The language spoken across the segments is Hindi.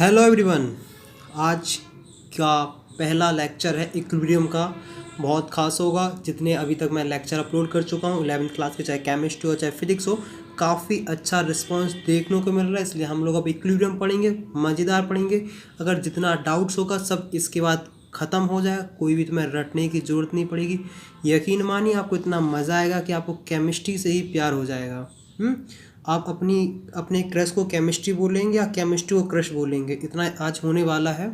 Hello everyone. आज का पहला लेक्चर है इक्विलिब्रियम का। बहुत खास होगा। जितने अभी तक मैं लेक्चर अपलोड कर चुका हूँ 11th क्लास के, चाहे केमिस्ट्री हो चाहे फिजिक्स हो, काफ़ी अच्छा रिस्पांस देखने को मिल रहा है। इसलिए हम लोग अब इक्विलिब्रियम पढ़ेंगे, मज़ेदार पढ़ेंगे। अगर जितना डाउट्स होगा सब इसके बाद ख़त्म हो जाएगा, कोई भी तुम्हें रटने की ज़रूरत नहीं पड़ेगी। यकीन मानिए आपको इतना मज़ा आएगा कि आपको केमिस्ट्री से ही प्यार हो जाएगा। आप अपने क्रश को केमिस्ट्री बोलेंगे या केमिस्ट्री को क्रश बोलेंगे, इतना आज होने वाला है।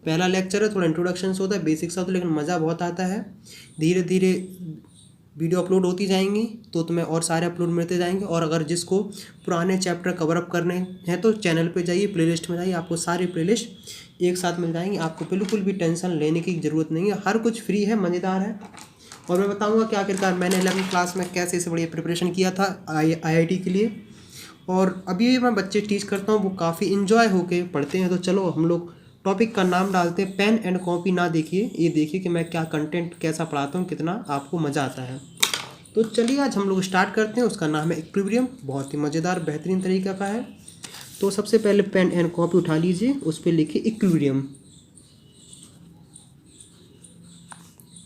पहला लेक्चर है, थोड़ा इंट्रोडक्शन होता है, बेसिक्स होता है, लेकिन मज़ा बहुत आता है। धीरे धीरे वीडियो अपलोड होती जाएंगी तो तुम्हें और सारे अपलोड मिलते जाएंगे। और अगर जिसको पुराने चैप्टर कवर अप करने हैं तो चैनल पे जाइए, प्लेलिस्ट में जाइए, आपको सारी प्लेलिस्ट एक साथ मिल जाएंगी। आपको बिल्कुल भी टेंशन लेने की ज़रूरत नहीं है, हर कुछ फ्री है, मज़ेदार है। और मैं बताऊंगा कि आखिरकार मैंने 11th क्लास में कैसे इससे बढ़िया प्रिपरेशन किया था IIT के लिए। और अभी मैं बच्चे टीच करता हूँ, वो काफ़ी इन्जॉय होके पढ़ते हैं। तो चलो हम लोग टॉपिक का नाम डालते हैं। पेन एंड कॉपी ना देखिए, ये देखिए कि मैं क्या कंटेंट कैसा पढ़ाता हूँ, कितना आपको मज़ा आता है। तो चलिए आज हम लोग स्टार्ट करते हैं। उसका नाम है इक्विलिब्रियम, बहुत ही मज़ेदार बेहतरीन तरीका का है। तो सबसे पहले पेन एंड कॉपी उठा लीजिए, उस पर लिखिए इक्विलिब्रियम।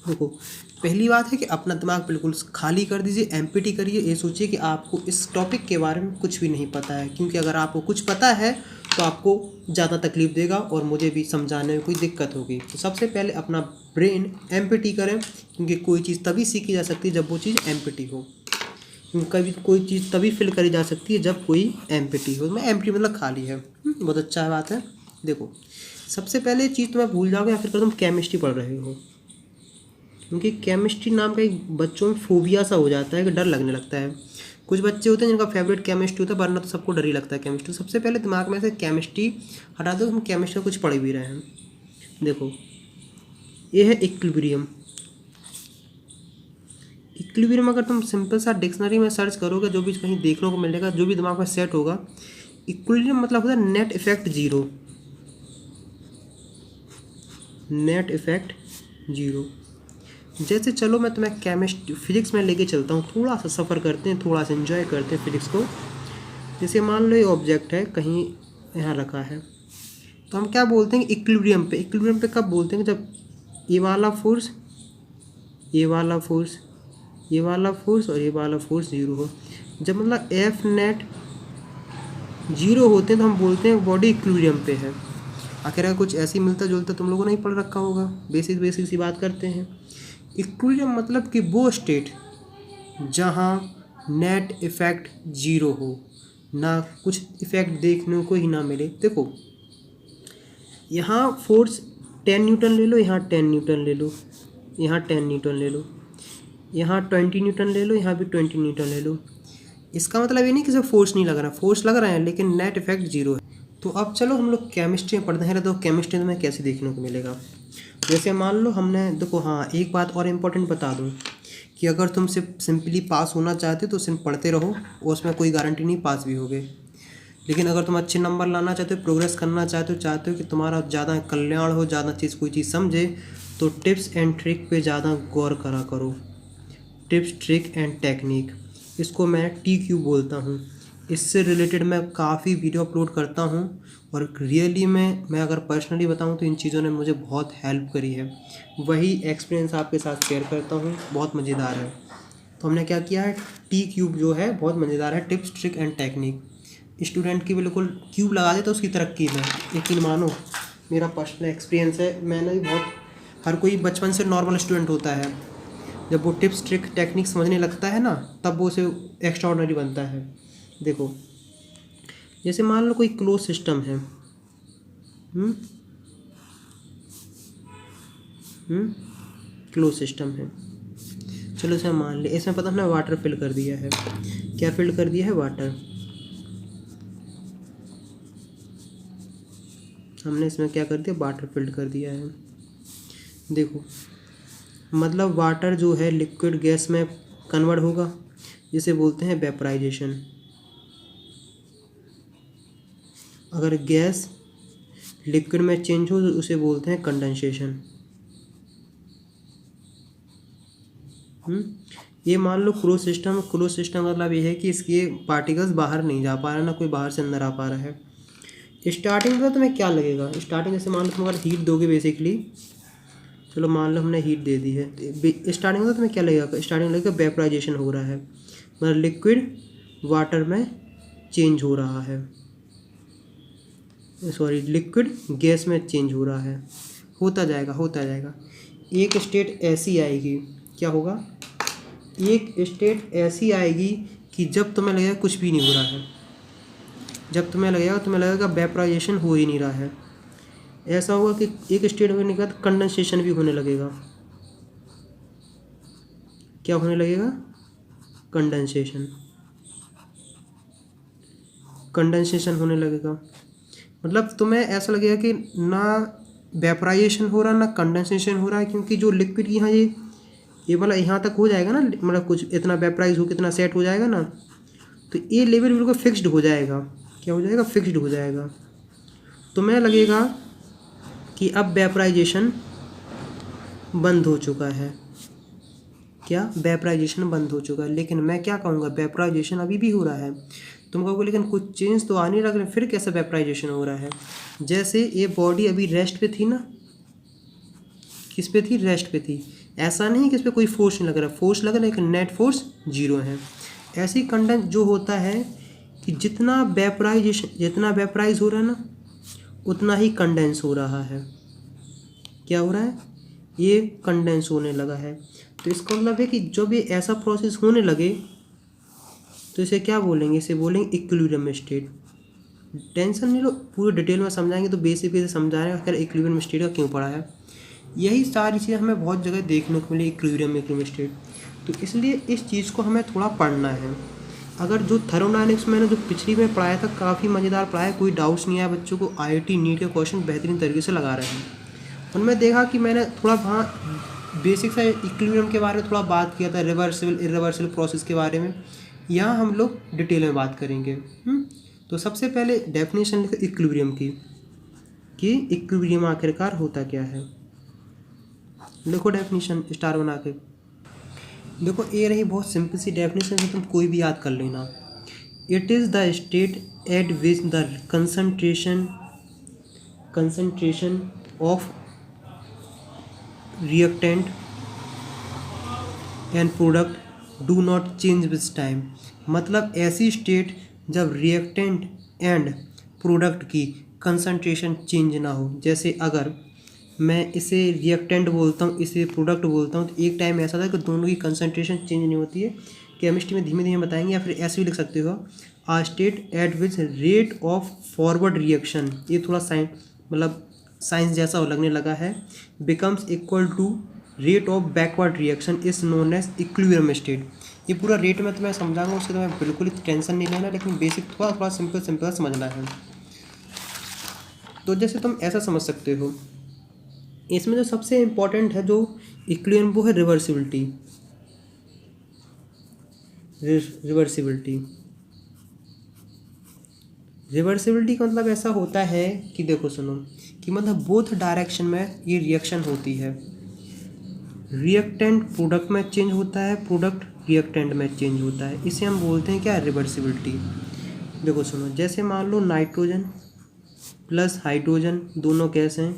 देखो, पहली बात है कि अपना दिमाग बिल्कुल खाली कर दीजिए, एम्प्टी करिए। ये सोचिए कि आपको इस टॉपिक के बारे में कुछ भी नहीं पता है, क्योंकि अगर आपको कुछ पता है तो आपको ज़्यादा तकलीफ देगा और मुझे भी समझाने में कोई दिक्कत होगी। तो सबसे पहले अपना ब्रेन एम्प्टी करें, क्योंकि कोई चीज़ तभी सीखी जा सकती है जब वो चीज़ एम्प्टी हो। क्योंकि कभी कोई चीज़ तभी फिल करी जा सकती है जब कोई एम्प्टी हो। मैं एम्प्टी मतलब खाली है। बहुत अच्छा बात है। देखो, सबसे पहले चीज़ तुम्हें भूल जाओगे या फिर तुम केमिस्ट्री पढ़ रहे हो, क्योंकि केमिस्ट्री नाम का एक बच्चों में फोबिया सा हो जाता है कि डर लगने लगता है। कुछ बच्चे होते हैं जिनका फेवरेट केमिस्ट्री होता है, वरना तो सबको डर ही लगता है केमिस्ट्री। सबसे पहले दिमाग में से केमिस्ट्री हटा दो, हम केमिस्ट्री कुछ पढ़ भी रहे हैं। देखो, ये है इक्विलिब्रियम। इक्विलिब्रियम अगर तुम सिंपल सा डिक्शनरी में सर्च करोगे, जो भी कहीं देखने को मिलेगा, जो भी दिमाग में सेट होगा, इक्विलिब्रियम मतलब होता है net effect zero. Net effect zero. जैसे चलो मैं तुम्हें केमिस्ट्री फिजिक्स में लेके चलता हूँ, थोड़ा सा सफ़र करते हैं, थोड़ा सा एंजॉय करते हैं फिजिक्स को। जैसे मान लो ये ऑब्जेक्ट है, कहीं यहाँ रखा है, तो हम क्या बोलते हैं इक्विलिब्रियम पे। इक्विलिब्रियम पे कब बोलते हैं? जब ये वाला फोर्स, ये वाला फोर्स, ये वाला फोर्स और ये वाला फोर्स जीरो हो। जब मतलब एफ नेट जीरो होते हैं तो हम बोलते हैं बॉडी इक्विलिब्रियम पे है। आखिर अगर कुछ ऐसी मिलता जुलता तुम लोगों ने ही पढ़ रखा होगा, बेसिक बेसिक सी बात करते हैं। इक्विलिब्रियम मतलब कि वो स्टेट जहाँ नेट इफ़ेक्ट जीरो हो, ना कुछ इफ़ेक्ट देखने को ही ना मिले। देखो, यहाँ फोर्स 10 न्यूटन ले लो, यहाँ 10 न्यूटन ले लो, यहाँ 10 न्यूटन ले लो, यहाँ 20 न्यूटन ले लो, यहाँ भी 20 न्यूटन ले लो। इसका मतलब ये नहीं कि सिर्फ फोर्स नहीं लग रहा, फोर्स लग रहा है लेकिन नेट इफेक्ट जीरो है। तो अब चलो हम लोग केमिस्ट्री में पढ़ते हैं। तो केमिस्ट्री में कैसे देखने को मिलेगा? जैसे मान लो हमने, देखो हाँ, एक बात और इम्पोर्टेंट बता दूँ कि अगर तुम सिर्फ सिंपली पास होना चाहते हो तो सिर्फ पढ़ते रहो, और उसमें कोई गारंटी नहीं पास भी होगे। लेकिन अगर तुम अच्छे नंबर लाना चाहते हो, प्रोग्रेस करना चाहते हो कि तुम्हारा ज़्यादा कल्याण हो, ज़्यादा कोई चीज़ समझे, तो टिप्स एंड ट्रिक पे ज़्यादा गौर करा करो। टिप्स, ट्रिक एंड टेक्निक, इसको मैं TQ बोलता हूँ। इससे रिलेटेड मैं काफ़ी वीडियो अपलोड करता हूँ, और रियली में मैं अगर पर्सनली बताऊँ तो इन चीज़ों ने मुझे बहुत हेल्प करी है। वही एक्सपीरियंस आपके साथ शेयर करता हूँ, बहुत मज़ेदार है। तो हमने क्या किया है, TQ जो है बहुत मज़ेदार है, tips, trick and technique. Student की बिल्कुल क्यूब लगा दे तो उसकी तरक्की है। यकीन मानो, मेरा पर्सनल एक्सपीरियंस है। मैंने भी बहुत, हर कोई बचपन से नॉर्मल स्टूडेंट होता है, जब वो टिप्स, ट्रिक, टेक्निक समझने लगता है ना, तब वो उसे एक्स्ट्रा ऑर्डिनरी बनता है। देखो, जैसे मान लो कोई क्लोज सिस्टम है, क्लोज सिस्टम है। चलो इसे मान ले, इसमें पता हमने वाटर फिल कर दिया है। क्या फिल कर दिया है? वाटर। हमने इसमें क्या कर दिया? वाटर फिल कर दिया है। देखो, मतलब वाटर जो है लिक्विड गैस में कन्वर्ट होगा, जिसे बोलते हैं वेपराइजेशन। अगर गैस लिक्विड में चेंज हो तो उसे बोलते हैं कंडेंसेशन। ये मान लो क्लोज सिस्टम। क्लोज सिस्टम मतलब ये है कि इसके पार्टिकल्स बाहर नहीं जा पा रहा, ना कोई बाहर से अंदर आ पा रहा है। स्टार्टिंग में तो तुम्हें क्या लगेगा, स्टार्टिंग जैसे मान लो तुम अगर हीट दोगे बेसिकली, चलो मान लो हमने हीट दे दी है, स्टार्टिंग में तो तुम्हें क्या लगेगा, स्टार्टिंग लगेगा वेपराइजेशन हो रहा है, मतलब लिक्विड वाटर में चेंज हो रहा है, सॉरी लिक्विड गैस में चेंज हो रहा है, होता जाएगा होता जाएगा। एक स्टेट ऐसी आएगी, क्या होगा, एक स्टेट ऐसी आएगी कि जब तुम्हें लगेगा कुछ भी नहीं हो रहा है, जब तुम्हें लगेगा वेपराइजेशन हो ही नहीं रहा है। ऐसा होगा कि एक स्टेट होने के बाद कंडेंसेशन भी होने लगेगा, क्या होने लगेगा, कंडेंसेशन, कंडेंसेशन होने लगेगा। मतलब तुम्हें ऐसा लगेगा कि ना वेपराइजेशन हो रहा ना कंडेंसेशन हो रहा है, क्योंकि जो लिक्विड यहाँ ये वाला यहाँ तक हो जाएगा ना, मतलब कुछ इतना वेपराइज हो कितना सेट हो जाएगा ना, तो ये लेवल बिल्कुल फिक्स्ड हो जाएगा, क्या हो जाएगा, फिक्स्ड हो जाएगा। तुम्हें लगेगा कि अब वेपराइजेशन बंद हो चुका है, क्या वेपराइजेशन बंद हो चुका है, लेकिन मैं क्या कहूँगा, वेपराइजेशन अभी भी हो रहा है। तुम कहोगे लेकिन कुछ चेंज तो आने लग रहे, फिर कैसे वेपराइजेशन हो रहा है। जैसे ये बॉडी अभी रेस्ट पे थी ना, किस पे थी, रेस्ट पे थी, ऐसा नहीं कि इस पर कोई फोर्स नहीं लग रहा, फोर्स लग रहा है लेकिन नेट फोर्स 0 है। ऐसी कंडेंस जो होता है कि जितना वेपराइज हो रहा है ना, उतना ही कंडेंस हो रहा है, क्या हो रहा है, ये कंडेंस होने लगा है। तो इसका मतलब है कि जब ये ऐसा प्रोसेस होने लगे तो इसे क्या बोलेंगे, इसे बोलेंगे इक्विलिब्रियम स्टेट। टेंशन नहीं लो, पूरी डिटेल में समझाएंगे तो बेसिक से समझा रहे हैं आखिर इक्विलिब्रियम स्टेट का क्यों पड़ा है। यही सारी चीज़ें हमें बहुत जगह देखने को मिली, इक्विलिब्रियम स्टेट, तो इसलिए इस चीज़ को हमें थोड़ा पढ़ना है। अगर जो थर्मोडायनेमिक्स मैंने जो पिछली में पढ़ाया था काफ़ी मज़ेदार पढ़ाया, कोई डाउट्स नहीं आया बच्चों को, IIT नीट के क्वेश्चन बेहतरीन तरीके से लगा रहे हैं। उनमें देखा कि मैंने थोड़ा वहाँ बेसिक सा इक्विलिब्रियम के बारे में थोड़ा बात किया था, रिवर्सिबल इरिवर्सिबल प्रोसेस के बारे में, यहाँ हम लोग डिटेल में बात करेंगे। तो सबसे पहले डेफिनेशन लिखो इक्विलिब्रियम की, कि इक्विलिब्रियम आखिरकार होता क्या है। लिखो डेफिनेशन स्टार बना के। देखो ये रही बहुत सिंपल सी डेफिनेशन है, तुम कोई भी याद कर लेना। It is the state at which the concentration of reactant and product do not change with time. मतलब ऐसी स्टेट जब रिएक्टेंट एंड प्रोडक्ट की कंसंट्रेशन चेंज ना हो। जैसे अगर मैं इसे रिएक्टेंट बोलता हूँ, इसे प्रोडक्ट बोलता हूँ, तो एक टाइम ऐसा था कि दोनों की कंसंट्रेशन चेंज नहीं होती है। केमिस्ट्री में धीमे धीमे बताएंगे, या फिर ऐसे भी लिख सकते हो, a state at which rate of forward reaction, ये थोड़ा मतलब साइंस जैसा लगने लगा है, becomes equal to rate of backward reaction is known as equilibrium state. ये पूरा रेट में तुम्हें समझाऊंगा, उससे तुम्हें बिल्कुल ही टेंशन नहीं लेना, लेकिन बेसिक थोड़ा थोड़ा सिंपल समझना है। तो जैसे तुम ऐसा समझ सकते हो, इसमें जो सबसे इम्पोर्टेंट है जो इक्विलिब्रियम, वो है रिवर्सिबिलिटी। रिवर्सिबिलिटी का मतलब ऐसा होता है कि देखो सुनो, कि मतलब बोथ डायरेक्शन में ये रिएक्शन होती है। रिएक्टेंट प्रोडक्ट में चेंज होता है, प्रोडक्ट रिएक्टेंट में चेंज होता है, इसे हम बोलते हैं क्या, रिवर्सिबिलिटी। देखो सुनो, जैसे मान लो नाइट्रोजन प्लस हाइड्रोजन दोनों गैस हैं,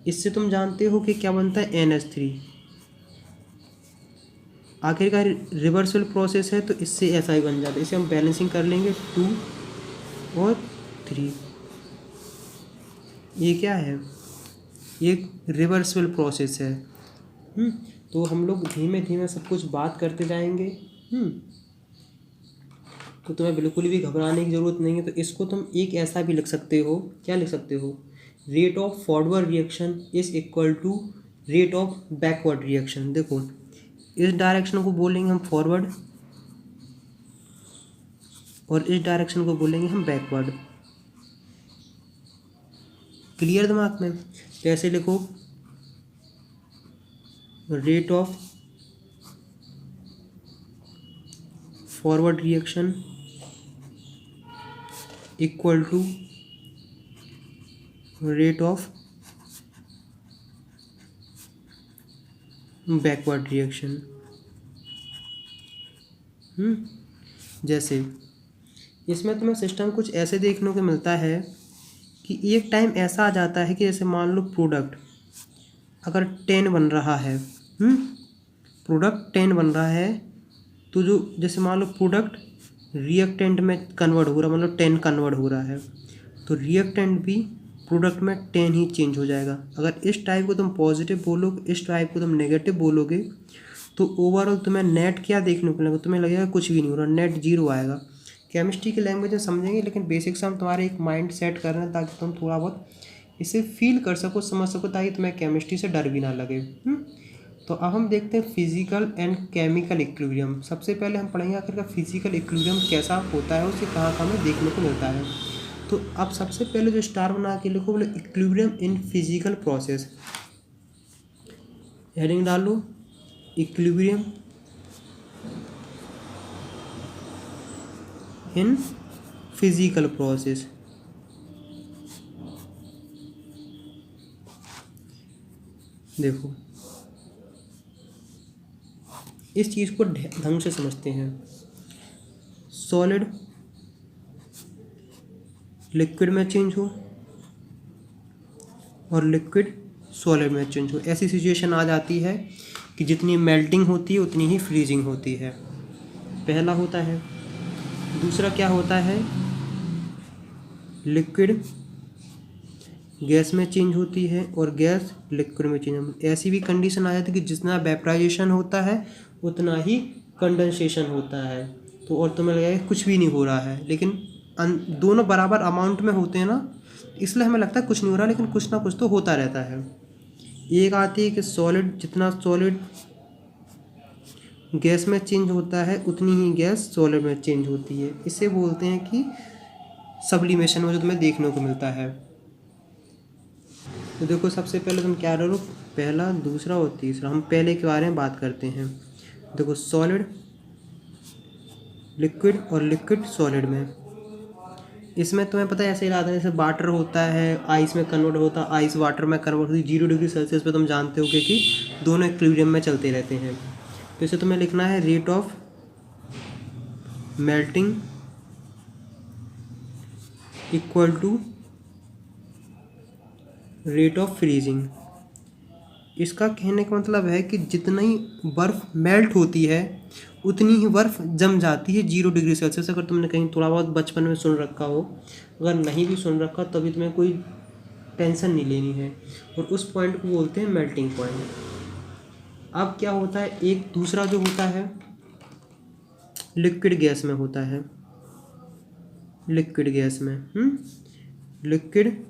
इससे तुम जानते हो कि क्या बनता है, NH3। आखिरकार रिवर्सिबल प्रोसेस है तो इससे ऐसा ही बन जाता है, इसे हम बैलेंसिंग कर लेंगे 2 और 3। ये क्या है, ये रिवर्सिबल प्रोसेस है। तो हम लोग धीमे धीमे सब कुछ बात करते जाएंगे। तो तुम्हें बिल्कुल भी घबराने की ज़रूरत नहीं है। तो इसको तुम एक ऐसा भी लिख सकते हो, क्या लिख सकते हो, rate of forward reaction is equal to rate of backward reaction. देखो इस डायरेक्शन को बोलेंगे हम फॉरवर्ड और इस डायरेक्शन को बोलेंगे हम बैकवर्ड। क्लियर दिमाग में। तो ऐसे लिखो, rate of forward reaction equal to rate of backward reaction. जैसे इसमें तुम्हें सिस्टम कुछ ऐसे देखने को मिलता है कि एक टाइम ऐसा आ जाता है कि जैसे मान लो प्रोडक्ट अगर 10 बन रहा है, प्रोडक्ट 10 बन रहा है, तो जो जैसे मान लो प्रोडक्ट रिएक्टेंट में कन्वर्ट हो रहा, मतलब 10 कन्वर्ट हो रहा है, तो रिएक्टेंट भी प्रोडक्ट में 10 ही चेंज हो जाएगा। अगर इस टाइप को तुम पॉजिटिव बोलोगे, इस टाइप को तुम नेगेटिव बोलोगे, तो ओवरऑल तुम्हें नेट क्या देखने को मिलेगा, तुम्हें लगेगा कुछ भी नहीं हो रहा, नेट जीरो आएगा। केमिस्ट्री की लैंग्वेज में समझेंगे, लेकिन बेसिक्स हम तुम्हारे एक माइंड सेट कर रहे हैं ताकि तुम थोड़ा बहुत इसे फील कर सको, समझ सको, ताकि तुम्हें केमिस्ट्री से डर भी ना लगे। तो अब हम देखते हैं फिजिकल एंड केमिकल इक्विलिब्रियम। सबसे पहले हम पढ़ेंगे आखिर फिजिकल इक्विलिब्रियम कैसा होता है, उसे कहाँ कहाँ हमें देखने को मिलता है। तो अब सबसे पहले जो स्टार बना के लिखो, बोले equilibrium in physical process. Heading डालो इक्विलिब्रियम इन फिजिकल प्रोसेस। देखो इस चीज़ को ढंग से समझते हैं। सॉलिड लिक्विड में चेंज हो और लिक्विड सॉलिड में चेंज हो, ऐसी सिचुएशन आ जाती है कि जितनी मेल्टिंग होती है उतनी ही फ्रीजिंग होती है, पहला होता है। दूसरा क्या होता है, लिक्विड गैस में चेंज होती है और गैस लिक्विड में चेंज होती है। ऐसी भी कंडीशन आ जाती है कि जितना वेपराइजेशन होता है उतना ही कंडेंसेशन होता है, तो और तुम्हें लगेगा कुछ भी नहीं हो रहा है, लेकिन दोनों बराबर अमाउंट में होते हैं ना, इसलिए हमें लगता है कुछ नहीं हो रहा, लेकिन कुछ ना कुछ तो होता रहता है। एक आती है कि सॉलिड, जितना सॉलिड गैस में चेंज होता है उतनी ही गैस सॉलिड में चेंज होती है, इसे बोलते हैं कि सब्लिमेशन में जो तुम्हें देखने को मिलता है। तो देखो सबसे पहले तुम क्या करो, पहला, दूसरा और तीसरा। हम पहले के बारे में बात करते हैं। देखो सॉलिड लिक्विड और लिक्विड सॉलिड में, इसमें तुम्हें पता है ऐसे ही रहता है, जैसे वाटर होता है आइस में कन्वर्ट होता है, आइस वाटर में कन्वर्ट होती है 0 डिग्री सेल्सियस पे, तुम जानते हो कि दोनों इक्विलिब्रियम में चलते रहते हैं। तो इसे तुम्हें लिखना है rate of melting equal to rate of freezing. इसका कहने का मतलब है कि जितना ही बर्फ़ मेल्ट होती है उतनी ही बर्फ़ जम जाती है 0 डिग्री सेल्सियस। अगर तुमने कहीं थोड़ा बहुत बचपन में सुन रखा हो, अगर नहीं भी सुन रखा तो अभी तुम्हें कोई टेंशन नहीं लेनी है, और उस पॉइंट को बोलते हैं मेल्टिंग पॉइंट। अब क्या होता है, एक दूसरा जो होता है लिक्विड गैस में होता है, लिक्विड गैस में लिक्विड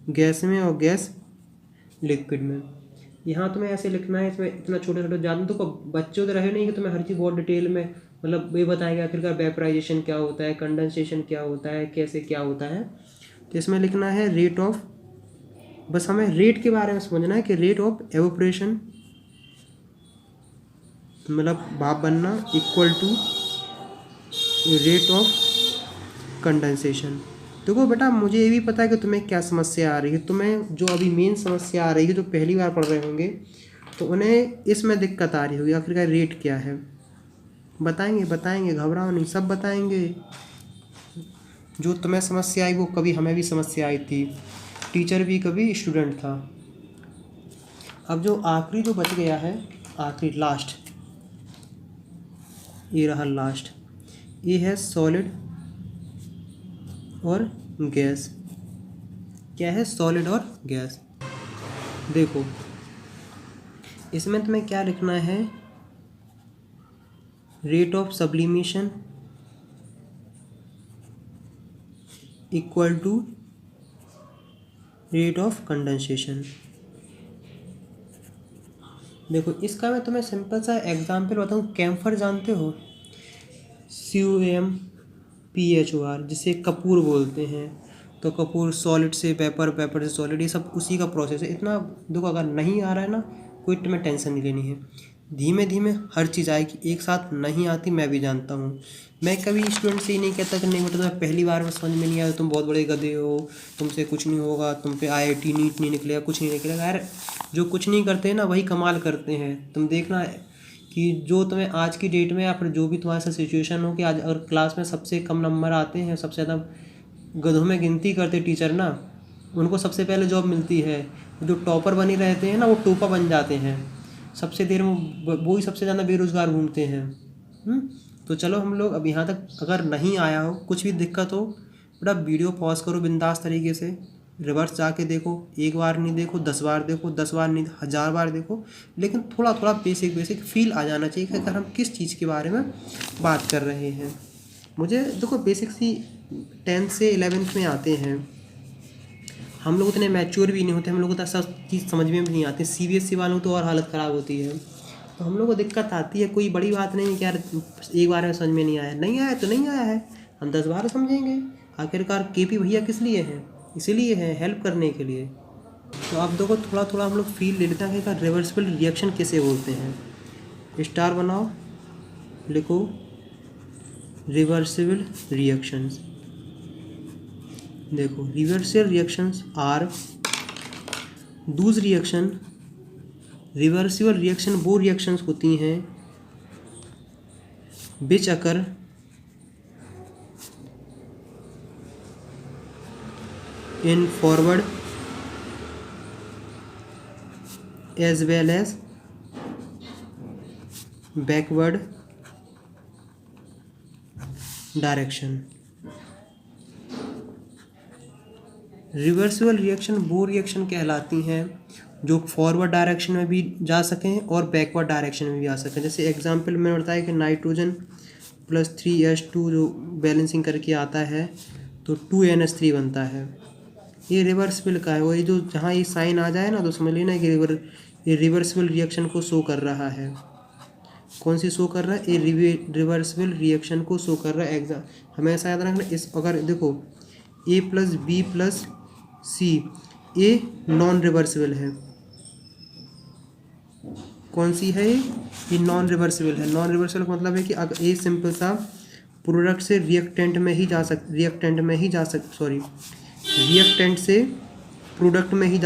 गैस में और गैस लिक्विड में। यहाँ तुम्हें ऐसे लिखना है, इसमें इतना छोटे छोटे जान, तो बच्चों तो रहे नहीं कि तुम्हें हर चीज़ बहुत डिटेल में, मतलब ये बताएगा आखिरकार वेपराइजेशन क्या होता है, कंडेंसेशन क्या होता है, कैसे क्या होता है। तो इसमें लिखना है रेट ऑफ, बस हमें रेट के बारे में समझना है कि रेट ऑफ एवोपरेशन, मतलब भाप बनना, equal to rate of condensation. देखो बेटा मुझे ये भी पता है कि तुम्हें क्या समस्या आ रही है, तुम्हें जो अभी मेन समस्या आ रही है, जो पहली बार पढ़ रहे होंगे तो उन्हें इसमें दिक्कत आ रही होगी, आखिरकार रेट क्या है। बताएंगे, घबराओ नहीं, सब बताएंगे। जो तुम्हें समस्या आई वो कभी हमें भी समस्या आई थी, टीचर भी कभी स्टूडेंट था। अब जो आखिरी जो बच गया है, आखिरी लास्ट, ये रहा लास्ट, ये है सॉलिड और गैस। क्या है, सॉलिड और गैस। देखो इसमें तुम्हें क्या लिखना है, rate of sublimation equal to rate of condensation. देखो इसका मैं तुम्हें सिंपल सा एग्जांपल बताऊँ। कैम्फर जानते हो, CuMPHOR, जिसे कपूर बोलते हैं। तो कपूर सॉलिड से वेपर, वेपर से सॉलिड, ये सब उसी का प्रोसेस है। इतना देखो, अगर नहीं आ रहा है ना, कोई तुम्हें टेंशन नहीं लेनी है, धीमे धीमे हर चीज़ आएगी, एक साथ नहीं आती, मैं भी जानता हूँ। मैं कभी स्टूडेंट से ही नहीं कहता कि नहीं बेटा तुम्हें पहली बार में समझ में नहीं आया, तुम बहुत बड़े गधे हो, तुमसे कुछ नहीं होगा, तुम पे IIT नीट नहीं निकलेगा, कुछ नहीं निकलेगा। यार जो कुछ नहीं करते हैं ना वही कमाल करते हैं। तुम देखना कि जो तुम्हें आज की डेट में, या फिर जो भी तुम्हारे साथ सिचुएशन हो कि आज अगर क्लास में सबसे कम नंबर आते हैं, सबसे ज़्यादा गधों में गिनती करते टीचर ना, उनको सबसे पहले जॉब मिलती है। जो टॉपर बने रहते हैं ना वो टोपा बन जाते हैं, सबसे देर में वो ही सबसे ज़्यादा बेरोज़गार घूमते हैं। तो चलो हम लोग अब यहाँ तक अगर नहीं आया हो, कुछ भी दिक्कत हो, बड़ा वीडियो पॉज करो बिंदास तरीके से, रिवर्स जाके देखो, एक बार नहीं देखो 10 बार देखो, 10 बार नहीं 1000 बार देखो, लेकिन थोड़ा थोड़ा बेसिक फील आ जाना चाहिए कि अगर हम किस चीज़ के बारे में बात कर रहे हैं। मुझे देखो बेसिक सी 10th से 11th में आते हैं, हम लोग उतने मैच्योर भी नहीं होते, हम लोग को तो सब चीज़ समझ में भी नहीं आती। CBSE वालों तो और हालत ख़राब होती है, तो हम लोग को दिक्कत आती है। कोई बड़ी बात नहीं है कि यार एक बार में समझ में नहीं आया, नहीं आया तो नहीं आया है, हम 10 बार समझेंगे। आखिरकार KP भैया किस लिए हैं? इसीलिए है, हेल्प करने के लिए। तो आप देखो थोड़ा थोड़ा हम लोग फील ले लेते हैं कि रिवर्सिबल रिएक्शन किसे बोलते हैं। स्टार बनाओ, लिखो रिवर्सिबल रिएक्शंस। देखो रिवर्सिबल रिएक्शंस आर दूसरी रिएक्शन। रिवर्सिबल रिएक्शन वो रिएक्शंस होती हैं which occur in forward as well as backward direction। Reversible reaction वो रिएक्शन कहलाती हैं जो फॉरवर्ड डायरेक्शन में भी जा सकें और बैकवर्ड डायरेक्शन में भी आ सकें। जैसे एग्जांपल मैंने बताया कि नाइट्रोजन प्लस 3H2 जो बैलेंसिंग करके आता है तो 2NH3 बनता है, ये रिवर्सिबल का है। वही जो जहाँ ये साइन आ जाए ना तो समझ लेना कि ये रिवर्सिबल रिएक्शन को शो कर रहा है। कौन सी शो कर रहा है? ये रिवर्सिबल रिएक्शन को शो कर रहा है। एग्जाम हमेशा याद रखना। इस अगर देखो A + B + C, ये नॉन रिवर्सिबल है। कौन सी है ये नॉन रिवर्सिबल है। नॉन रिवर्सिबल का मतलब है कि अगर ये सिंपल सा प्रोडक्ट से रिएक्टेंट में ही जा रिएक्टेंट से प्रोडक्ट में ही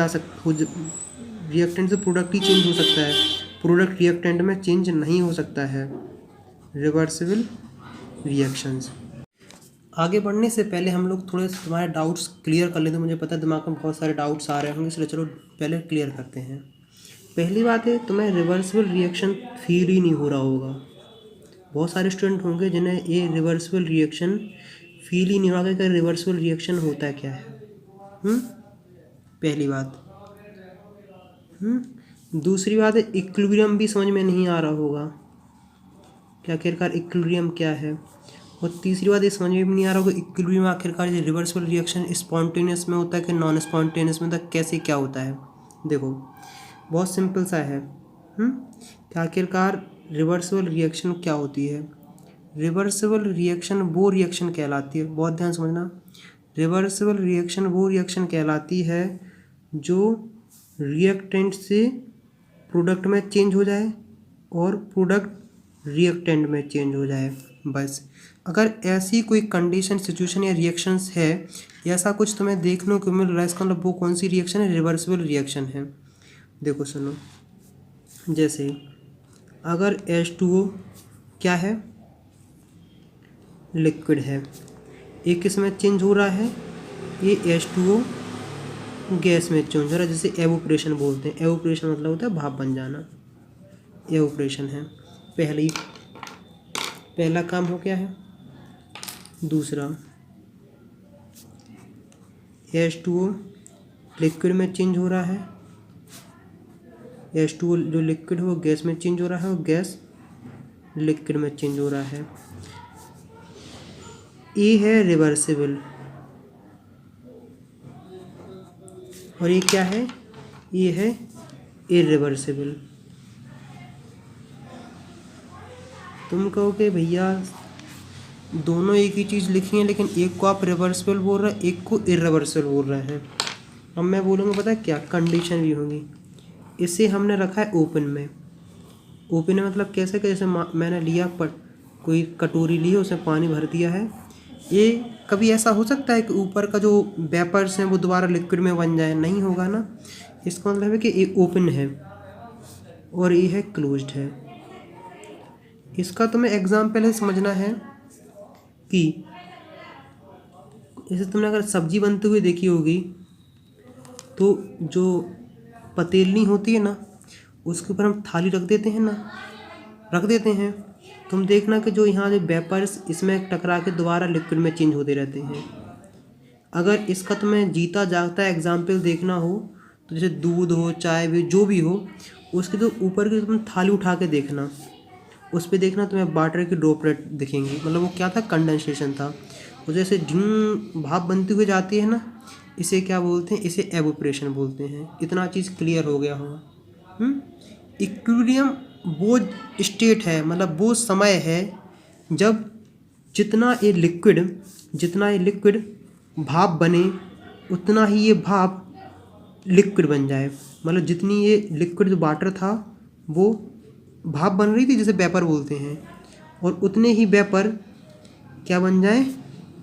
रिएक्टेंट से प्रोडक्ट ही चेंज हो सकता है, प्रोडक्ट रिएक्टेंट में चेंज नहीं हो सकता है। Reversible reactions. आगे बढ़ने से पहले हम लोग थोड़े तुम्हारे डाउट्स क्लियर कर लेते हैं। मुझे पता है दिमाग में बहुत सारे डाउट्स आ रहे होंगे, इसलिए चलो पहले क्लियर करते हैं। पहली बात है, तुम्हें रिवर्सिबल रिएक्शन फील ही नहीं हो रहा होगा। बहुत सारे स्टूडेंट होंगे जिन्हें ये रिवर्सिबल रिएक्शन फील ही नहीं हो रहा कि रिवर्सिबल रिएक्शन होता क्या है। पहली बात। दूसरी बात है, इक्विलिब्रियम भी समझ में नहीं आ रहा होगा कि आखिरकार इक्विलिब्रियम क्या है। और तीसरी बात ये समझ में भी नहीं आ रहा होगा इक्विलिब्रियम आखिरकार ये रिवर्सिबल रिएक्शन स्पॉन्टेनियस में होता है कि नॉन स्पॉन्टेनियस में होता है, कैसे क्या होता है। देखो बहुत सिंपल सा है कि आखिरकार रिवर्सिबल रिएक्शन क्या होती है। रिवर्सिबल रिएक्शन वो रिएक्शन कहलाती है, बहुत ध्यान समझना, रिवर्सिबल रिएक्शन वो रिएक्शन कहलाती है जो रिएक्टेंट से प्रोडक्ट में चेंज हो जाए और प्रोडक्ट रिएक्टेंट में चेंज हो जाए। बस अगर ऐसी कोई कंडीशन, सिचुएशन या रिएक्शंस है, ऐसा कुछ तुम्हें देखने को मिल रहा है, इसका मतलब वो कौन सी रिएक्शन है? रिवर्सिबल रिएक्शन है। देखो सुनो, जैसे अगर H2O क्या है? लिक्विड है, एक इसमें चेंज हो रहा है, ये H2O गैस में चेंज हो रहा है, जिसे एवोपरेशन बोलते हैं। एवोपरेशन मतलब होता है भाप बन जाना, एवोपरेशन है। पहला काम हो गया है। दूसरा, H2O लिक्विड में चेंज हो रहा है, H2O जो लिक्विड है वो गैस में चेंज हो रहा है और गैस लिक्विड में चेंज हो रहा है। ये है रिवर्सिबल और ये क्या है? ये है इरिवर्सिबल। तुम कहोगे भैया दोनों एक ही चीज़ लिखी है, लेकिन एक को आप रिवर्सिबल बोल रहे हैं, एक को इरिवर्सिबल बोल रहे हैं। अब मैं बोलूँगा पता है क्या कंडीशन भी होंगी। इसे हमने रखा है ओपन में। ओपन में मतलब कैसे? जैसे मैंने लिया कोई कटोरी ली है, उसमें पानी भर दिया है। ये कभी ऐसा हो सकता है कि ऊपर का जो वेपर्स हैं वो दोबारा लिक्विड में बन जाए? नहीं होगा ना। इसका मतलब है कि ये ओपन है और ये है क्लोज्ड है। इसका तुम्हें एग्जाम्पल है समझना है कि जैसे तुमने अगर सब्जी बनते हुए देखी होगी तो जो पतीली होती है ना, उसके ऊपर हम थाली रख देते हैं ना, रख देते हैं। तुम देखना कि जो यहाँ जो वेपर्स इसमें टकरा के दोबारा लिक्विड में चेंज होते रहते हैं। अगर इसका तुम्हें जीता जागता एग्जाम्पल देखना हो तो जैसे दूध हो, चाय भी, जो भी हो, उसके तो ऊपर की तुम थाली उठा के देखना, उस पर देखना तुम्हें वाटर की ड्रॉपलेट दिखेंगी। मतलब वो क्या था, कंडेंसेशन था। और जैसे ढिंग भाप बनती हुई जाती है ना, इसे क्या बोलते हैं, इसे एवोपरेशन बोलते हैं। इतना चीज़ क्लियर हो गया होगा। इक्विलिब्रियम वो स्टेट है, मतलब वो समय है जब जितना ये लिक्विड भाप बने उतना ही ये भाप लिक्विड बन जाए। मतलब जितनी ये लिक्विड जो वाटर था वो भाप बन रही थी, जिसे वेपर बोलते हैं, और उतने ही वेपर क्या बन जाए,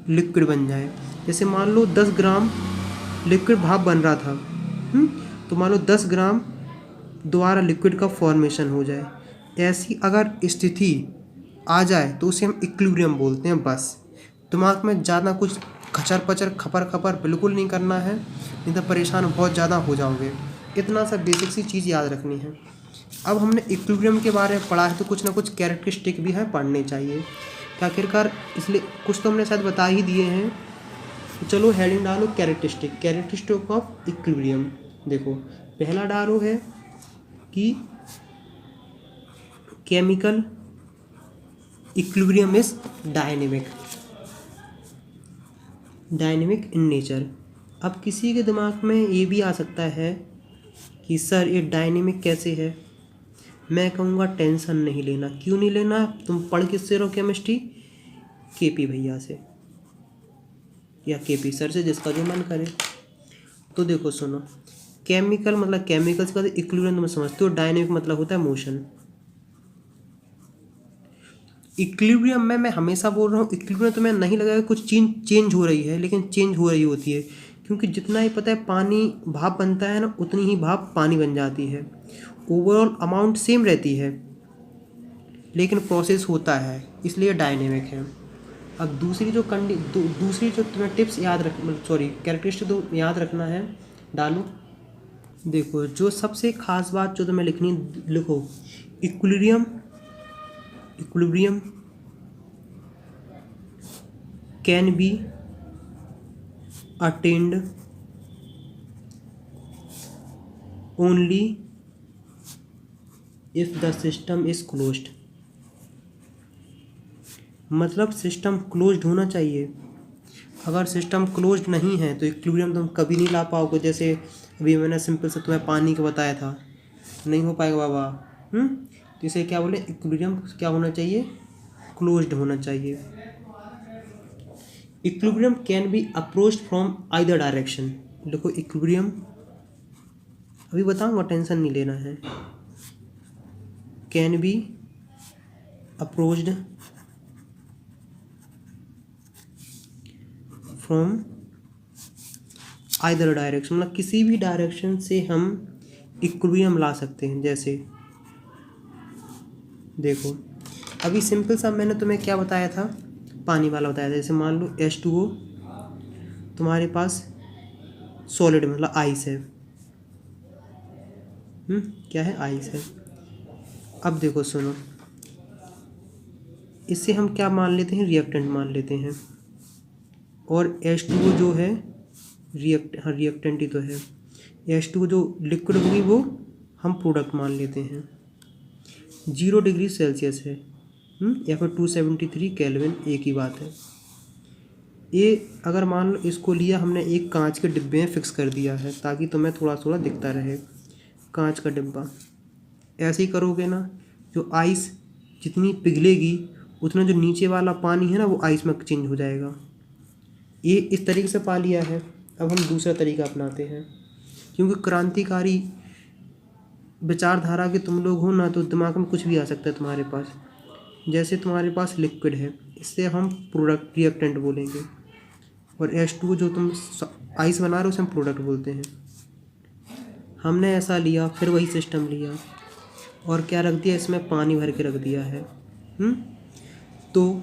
लिक्विड बन जाए। जैसे मान लो 10 ग्राम लिक्विड भाप बन रहा था, तो मान लो 10 ग्राम दोबारा लिक्विड का फॉर्मेशन हो जाए। ऐसी अगर स्थिति आ जाए तो उसे हम इक्विलिब्रियम बोलते हैं। बस दिमाग में ज़्यादा कुछ खचर पचर खपर खपर बिल्कुल नहीं करना है, नहीं तो परेशान बहुत ज़्यादा हो जाओगे। इतना सा बेसिक सी चीज़ याद रखनी है। अब हमने इक्विलिब्रियम के बारे में पढ़ा है तो कुछ ना कुछ कैरेक्टरिस्टिक भी है पढ़ने चाहिए आखिरकार, इसलिए कुछ तो हमने शायद बता ही दिए हैं। तो चलो हेडिंग डालो कैरेक्टरिस्टिक ऑफ इक्विलिब्रियम। देखो पहला डालो है कि chemical equilibrium is dynamic in nature. अब किसी के दिमाग में ये भी आ सकता है कि सर ये डायनेमिक कैसे है। मैं कहूँगा टेंशन नहीं लेना। क्यों नहीं लेना, तुम पढ़ किससे रहो केमिस्ट्री, केपी भैया से या केपी सर से, जिसका जो मन करे। तो देखो सुनो, केमिकल मतलब केमिकल्स का इक्विलिब्रियम तुम समझते हो, डायनेमिक मतलब होता है मोशन। इक्विलिब्रियम में मैं हमेशा बोल रहा हूँ, इक्विलिब्रियम तो मैं नहीं लगाया कुछ चेंज हो रही है, लेकिन चेंज हो रही होती है, क्योंकि जितना ही पता है पानी भाप बनता है ना, उतनी ही भाप पानी बन जाती है। ओवरऑल अमाउंट सेम रहती है लेकिन प्रोसेस होता है, इसलिए डायनेमिक है। अब दूसरी जो तुम्हें टिप्स याद रख कैरेक्टरिस्टिक तो याद रखना है, डालो। देखो जो सबसे खास बात जो तुम्हें लिखनी, लिखो equilibrium can be attend only if the system is closed. मतलब सिस्टम क्लोज्ड होना चाहिए। अगर सिस्टम क्लोज्ड नहीं है तो इक्विलिब्रियम तुम कभी नहीं ला पाओगे। जैसे अभी मैंने सिंपल से तुम्हें पानी का बताया था, नहीं हो पाएगा बाबा। तो इसे क्या बोले, इक्विलिब्रियम क्या होना चाहिए, क्लोज्ड होना चाहिए। Equilibrium can be approached from either direction. देखो इक्विलिब्रियम अभी बताऊंगा, टेंशन नहीं लेना है। Can be approached from either direction, मतलब किसी भी डायरेक्शन से हम इक्विलिब्रियम ला सकते हैं। जैसे देखो अभी सिंपल सा मैंने तुम्हें क्या बताया था, पानी वाला बताया था। जैसे मान लो H2O तुम्हारे पास सॉलिड मतलब आइस है, क्या है, आइस है। अब देखो सुनो, इससे हम क्या मान लेते हैं, रिएक्टेंट मान लेते हैं, और H2O जो है रिएक्टेंट ही तो है। H2O जो लिक्विड होगी वो हम प्रोडक्ट मान लेते हैं। 0 डिग्री सेल्सियस है या फिर 273 केल्विन, एक ही बात है। ये अगर मान लो इसको लिया हमने एक कांच के डिब्बे में फिक्स कर दिया है ताकि तुम्हें थोड़ा थोड़ा दिखता रहे, कांच का डिब्बा। ऐसे ही करोगे ना, जो आइस जितनी पिघलेगी उतना जो नीचे वाला पानी है ना वो आइस में चेंज हो जाएगा। ये इस तरीके से पा लिया है। अब हम दूसरा तरीका अपनाते हैं, क्योंकि क्रांतिकारी विचारधारा के तुम लोग हो ना, तो दिमाग में कुछ भी आ सकता है तुम्हारे पास। जैसे तुम्हारे पास लिक्विड है, इससे हम प्रोडक्ट रिएक्टेंट बोलेंगे, और H2 जो तुम आइस बना रहे हो उसे हम प्रोडक्ट बोलते हैं। हमने ऐसा लिया, फिर वही सिस्टम लिया और क्या रख दिया, इसमें पानी भर के रख दिया है। तो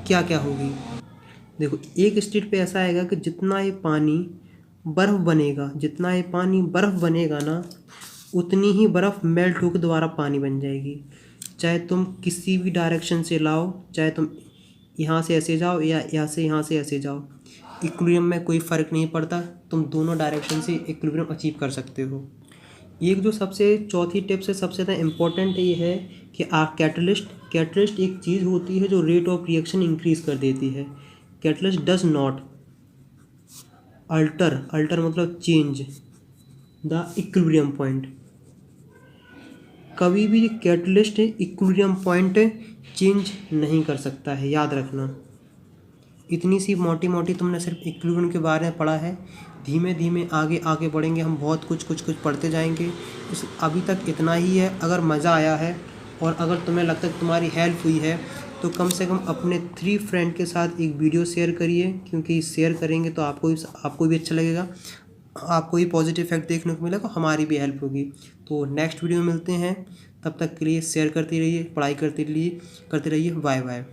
क्या क्या होगी, देखो एक स्टेट पे ऐसा आएगा कि जितना ये पानी बर्फ़ बनेगा, जितना ये पानी बर्फ़ बनेगा ना, उतनी ही बर्फ़ मेल्ट होकर दोबारा पानी बन जाएगी। चाहे तुम किसी भी डायरेक्शन से लाओ, चाहे तुम यहाँ से ऐसे जाओ या यहाँ से ऐसे जाओ, इक्विलिब्रियम में कोई फ़र्क नहीं पड़ता, तुम दोनों डायरेक्शन से इक्विलिब्रियम अचीव कर सकते हो। एक जो सबसे चौथी टिप्स है, सबसे ज़्यादा इम्पोर्टेंट ये है कि कैटलिस्ट एक चीज़ होती है जो रेट ऑफ रिएक्शन इंक्रीज़ कर देती है। कैटलिस्ट डज नॉट अल्टर मतलब चेंज द इक्विलिब्रियम पॉइंट। कभी भी कैटलिस्ट इक्विलिब्रियम पॉइंट चेंज नहीं कर सकता है, याद रखना। इतनी सी मोटी मोटी तुमने सिर्फ इक्विलिब्रियम के बारे में पढ़ा है। धीमे धीमे आगे आगे बढ़ेंगे हम, बहुत कुछ पढ़ते जाएंगे। अभी तक इतना ही है। अगर मज़ा आया है और अगर तुम्हें लगता है कि तुम्हारी हेल्प हुई है तो कम से कम अपने 3 फ्रेंड के साथ एक वीडियो शेयर करिए, क्योंकि शेयर करेंगे तो आपको भी अच्छा लगेगा, आपको भी पॉजिटिव इफेक्ट देखने को मिलेगा, हमारी भी हेल्प होगी। तो नेक्स्ट वीडियो में मिलते हैं, तब तक के लिए शेयर करते रहिए, पढ़ाई करते रहिए। Bye bye.